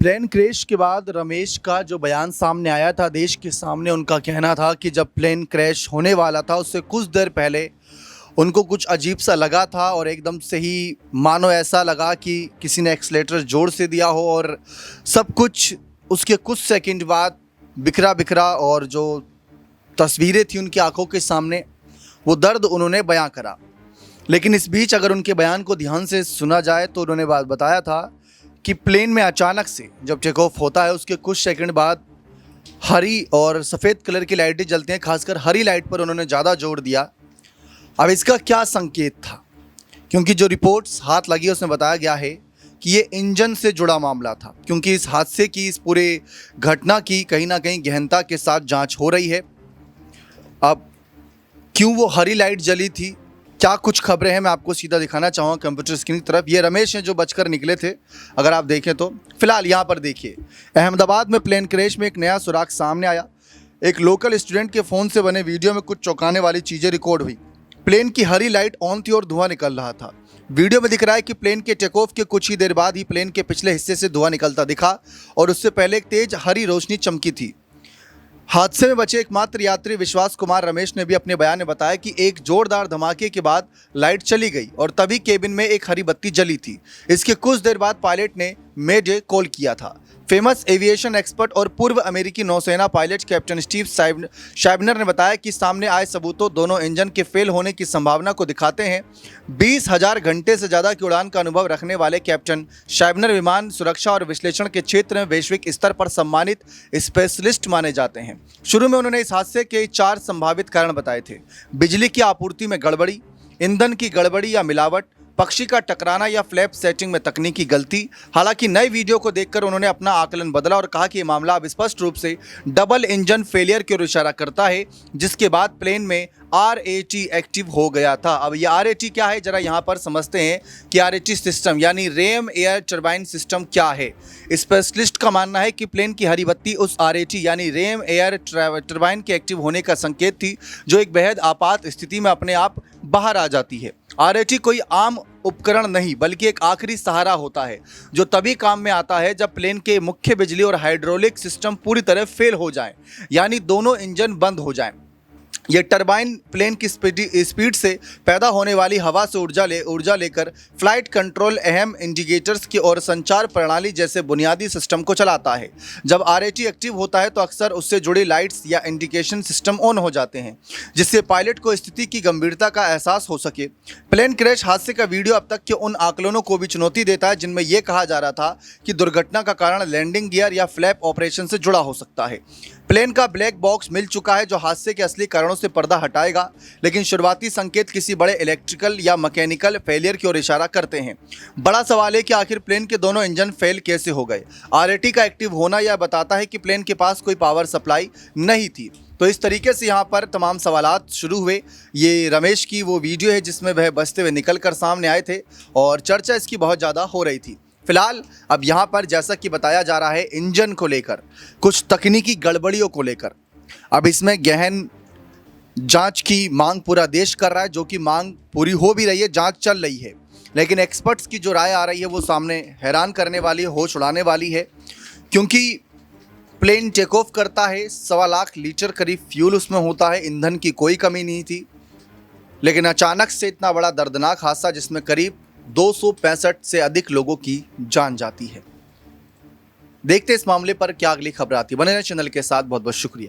Plane crash के बाद रमेश का जो बयान सामने आया था देश के सामने, उनका कहना था कि जब प्लेन क्रैश होने वाला था उससे कुछ देर पहले उनको कुछ अजीब सा लगा था और एकदम से ही मानो ऐसा लगा कि किसी ने एक्सीलेटर जोर से दिया हो और सब कुछ उसके कुछ सेकंड बाद बिखरा बिखरा। और जो तस्वीरें थी उनकी आंखों के सामने, वो दर्द उन्होंने बयां करा। लेकिन इस बीच अगर उनके बयान को ध्यान से सुना जाए तो उन्होंने बात बताया था कि प्लेन में अचानक से जब टेक ऑफ होता है उसके कुछ सेकंड बाद हरी और सफ़ेद कलर की लाइटें जलती हैं। खासकर हरी लाइट पर उन्होंने ज़्यादा जोर दिया। अब इसका क्या संकेत था, क्योंकि जो रिपोर्ट्स हाथ लगी उसमें बताया गया है कि ये इंजन से जुड़ा मामला था, क्योंकि इस हादसे की, इस पूरे घटना की कहीं ना कहीं गहनता के साथ जांच हो रही है। अब क्यों वो हरी लाइट जली थी, क्या कुछ खबरें हैं, मैं आपको सीधा दिखाना चाहूँगा कंप्यूटर स्क्रीन की तरफ। ये रमेश हैं जो बचकर निकले थे, अगर आप देखें तो। फिलहाल यहाँ पर देखिए, अहमदाबाद में प्लेन क्रैश में एक नया सुराग सामने आया। एक लोकल स्टूडेंट के फ़ोन से बने वीडियो में कुछ चौंकाने वाली चीज़ें रिकॉर्ड हुई। प्लेन की हरी लाइट ऑन थी और धुआं निकल रहा था। वीडियो में दिख रहा है कि प्लेन के टेक ऑफ के कुछ ही देर बाद ही प्लेन के पिछले हिस्से से धुआं निकलता दिखा और उससे पहले एक तेज हरी रोशनी चमकी थी। हादसे में बचे एकमात्र यात्री विश्वास कुमार रमेश ने भी अपने बयान में बताया कि एक जोरदार धमाके के बाद लाइट चली गई और तभी केबिन में एक हरी बत्ती जली थी। इसके कुछ देर बाद पायलट ने मेडे कॉल किया था। फेमस एविएशन एक्सपर्ट और पूर्व अमेरिकी नौसेना पायलट कैप्टन स्टीव शाइबनर ने बताया कि सामने आए सबूतों दोनों इंजन के फेल होने की संभावना को दिखाते हैं। 20,000 घंटे से ज़्यादा की उड़ान का अनुभव रखने वाले कैप्टन शाइबनर विमान सुरक्षा और विश्लेषण के क्षेत्र में वैश्विक स्तर पर सम्मानित स्पेशलिस्ट माने जाते हैं। शुरू में उन्होंने इस हादसे के 4 संभावित कारण बताए थे: बिजली की आपूर्ति में गड़बड़ी, ईंधन की गड़बड़ी या मिलावट, पक्षी का टकराना या फ्लैप सेटिंग में तकनीकी गलती। हालांकि नए वीडियो को देखकर उन्होंने अपना आकलन बदला और कहा कि ये मामला अब स्पष्ट रूप से डबल इंजन फेलियर की ओर इशारा करता है, जिसके बाद प्लेन में RAT एक्टिव हो गया था। अब ये RAT क्या है, जरा यहाँ पर समझते हैं कि RAT सिस्टम यानी रेम एयर टर्बाइन सिस्टम क्या है। स्पेशलिस्ट का मानना है कि प्लेन की हरी बत्ती उस RAT यानी रेम एयर टर्बाइन के एक्टिव होने का संकेत थी, जो एक बेहद आपात स्थिति में अपने आप बाहर आ जाती है। RAT कोई आम उपकरण नहीं बल्कि एक आखिरी सहारा होता है, जो तभी काम में आता है जब प्लेन के मुख्य बिजली और हाइड्रोलिक सिस्टम पूरी तरह फेल हो जाएं, यानी दोनों इंजन बंद हो जाएं। ये टरबाइन प्लेन की स्पीड से पैदा होने वाली हवा से ऊर्जा लेकर फ्लाइट कंट्रोल, अहम इंडिकेटर्स की और संचार प्रणाली जैसे बुनियादी सिस्टम को चलाता है। जब RAT एक्टिव होता है तो अक्सर उससे जुड़ी लाइट्स या इंडिकेशन सिस्टम ऑन हो जाते हैं, जिससे पायलट को स्थिति की गंभीरता का एहसास हो सके। प्लेन क्रैश हादसे का वीडियो अब तक के उन आकलनों को भी चुनौती देता है जिनमें यह कहा जा रहा था कि दुर्घटना का कारण लैंडिंग गियर या फ्लैप ऑपरेशन से जुड़ा हो सकता है। प्लेन का ब्लैक बॉक्स मिल चुका है जो हादसे के असली कारणों से पर्दा हटाएगा, लेकिन शुरुआती संकेत किसी बड़े इलेक्ट्रिकल या मैकेनिकल फेलियर की ओर इशारा करते हैं। बड़ा सवाल है कि आखिर प्लेन के दोनों इंजन फेल कैसे हो गए। RAT का एक्टिव होना यह बताता है कि प्लेन के पास कोई पावर सप्लाई नहीं थी। तो इस तरीके से यहाँ पर तमाम सवालात शुरू हुए। ये रमेश की वो वीडियो है जिसमें वह बचते हुए निकल कर सामने आए थे और चर्चा इसकी बहुत ज़्यादा हो रही थी। फिलहाल अब यहाँ पर जैसा कि बताया जा रहा है इंजन को लेकर, कुछ तकनीकी गड़बड़ियों को लेकर अब इसमें गहन जांच की मांग पूरा देश कर रहा है, जो कि मांग पूरी हो भी रही है, जांच चल रही है। लेकिन एक्सपर्ट्स की जो राय आ रही है वो सामने हैरान करने वाली है, होश उड़ाने वाली है, क्योंकि प्लेन टेक ऑफ करता है, 1.25 लाख लीटर करीब फ्यूल उसमें होता है, ईंधन की कोई कमी नहीं थी, लेकिन अचानक से इतना बड़ा दर्दनाक हादसा जिसमें करीब 265 से अधिक लोगों की जान जाती है। देखते इस मामले पर क्या अगली खबर आती है। बने रहें चैनल के साथ। बहुत बहुत शुक्रिया।